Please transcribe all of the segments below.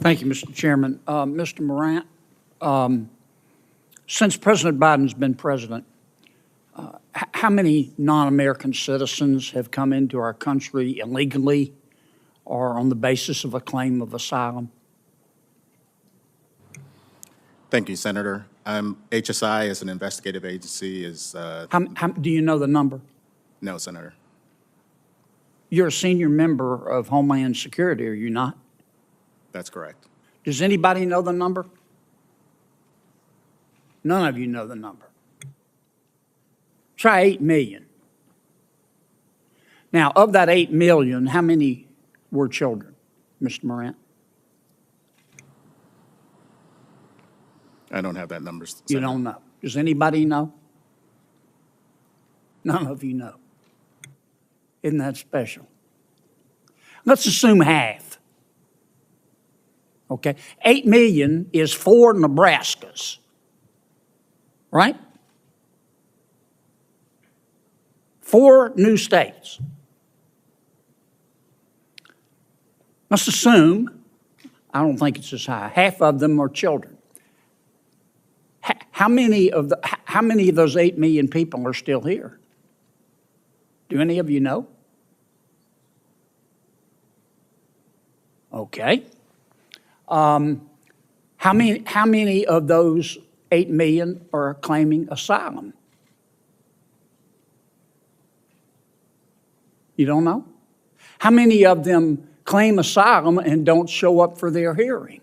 Thank you, Mr. Chairman. Mr. Morant, since President Biden's been president, how many non-American citizens have come into our country illegally or on the basis of a claim of asylum? Thank you, Senator. HSI, as an investigative agency, is... Do you know the number? No, Senator. You're a senior member of Homeland Security, are you not? That's correct. Does anybody know the number? None of you know the number. Try 8 million. Now, of that 8 million, how many were children, Mr. Morant? I don't have that number, Senator. You don't know. Does anybody know? None of you know. Isn't that special? Let's assume half. Okay, 8 million is 4 Nebraskas, right? 4 new states. Let's assume, I don't think it's as high, half of them are children. How many of those 8 million people are still here? Do any of you know? Okay. How many of those 8 million are claiming asylum? You don't know? How many of them claim asylum and don't show up for their hearing?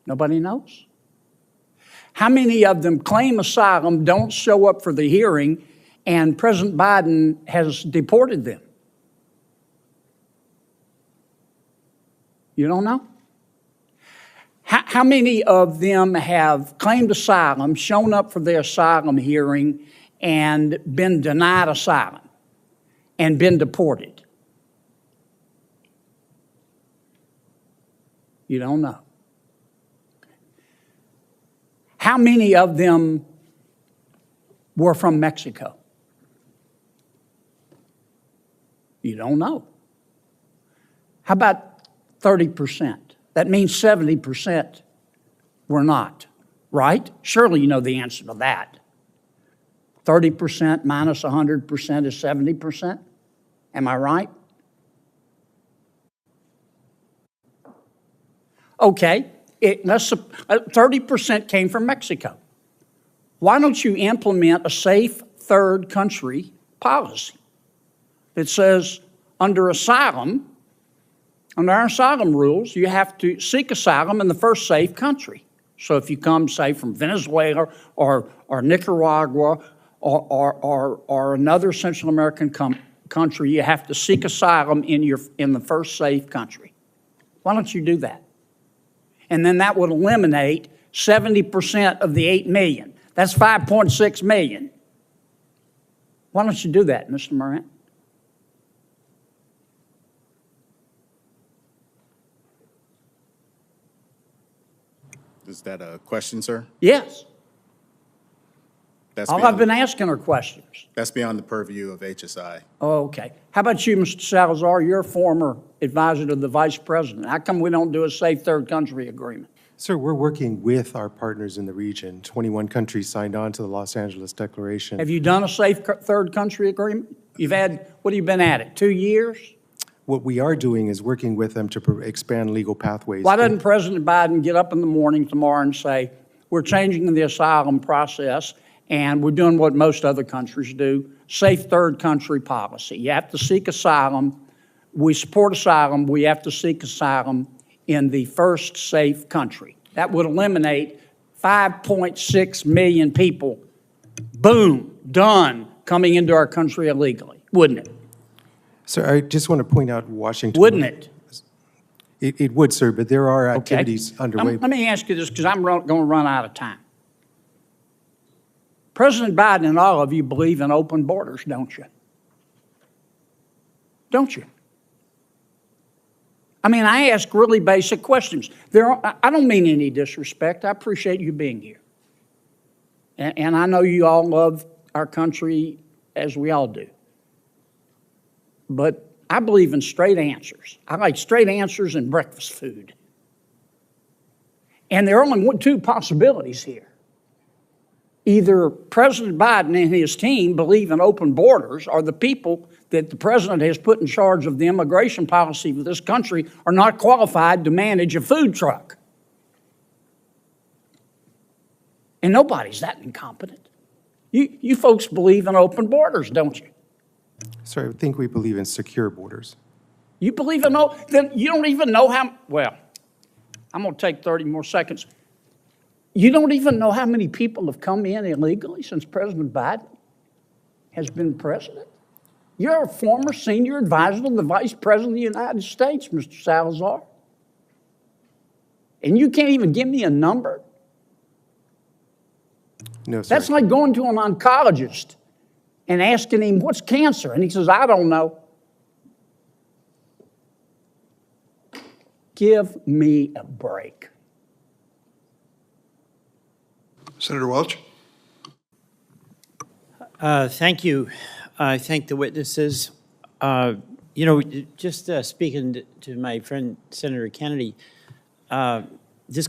Nobody knows? How many of them claim asylum, don't show up for the hearing, and President Biden has deported them? You don't know? How many of them have claimed asylum, shown up for their asylum hearing, and been denied asylum and been deported? You don't know. How many of them were from Mexico? You don't know. How about 30%? That means 70% were not, right? Surely you know the answer to that. 30% minus 100% is 70%. Am I right? Okay, 30% came from Mexico. Why don't you implement a safe third country policy that says under our asylum rules, you have to seek asylum in the first safe country. So if you come, say, from Venezuela or Nicaragua or another Central American country, you have to seek asylum in the first safe country. Why don't you do that? And then that would eliminate 70% of the 8 million. That's 5.6 million. Why don't you do that, Mr. Morant? Is that a question, sir? Yes. That's All I've been asking are questions. That's beyond the purview of HSI. Oh, okay. How about you, Mr. Salazar? You're a former advisor to the Vice President. How come we don't do a safe third country agreement? Sir, we're working with our partners in the region. 21 countries signed on to the Los Angeles Declaration. Have you done a safe third country agreement? You've had, what have you been at it, 2 years? What we are doing is working with them to expand legal pathways. Why doesn't President Biden get up in the morning tomorrow and say, we're changing the asylum process and we're doing what most other countries do, safe third country policy. You have to seek asylum. We support asylum. We have to seek asylum in the first safe country. That would eliminate 5.6 million people, boom, done, coming into our country illegally, wouldn't it? Sir, I just want to point out Washington. Wouldn't it? It would, sir, but there are activities underway. Let me ask you this, because I'm going to run out of time. President Biden and all of you believe in open borders, don't you? Don't you? I mean, I ask really basic questions. I don't mean any disrespect. I appreciate you being here. And I know you all love our country as we all do. But I believe in straight answers. I like straight answers in breakfast food. And there are only two possibilities here. Either President Biden and his team believe in open borders, or the people that the president has put in charge of the immigration policy of this country are not qualified to manage a food truck. And nobody's that incompetent. You folks believe in open borders, don't you? Sir, I think we believe in secure borders. You believe in then you don't even know how, well, I'm going to take 30 more seconds. You don't even know how many people have come in illegally since President Biden has been president? You're a former senior advisor to the Vice President of the United States, Mr. Salazar. And you can't even give me a number? No, sir. That's like going to an oncologist and asking him, what's cancer? And he says, I don't know. Give me a break. Senator Welch? Thank you. I thank the witnesses. You know, just speaking to my friend Senator Kennedy, this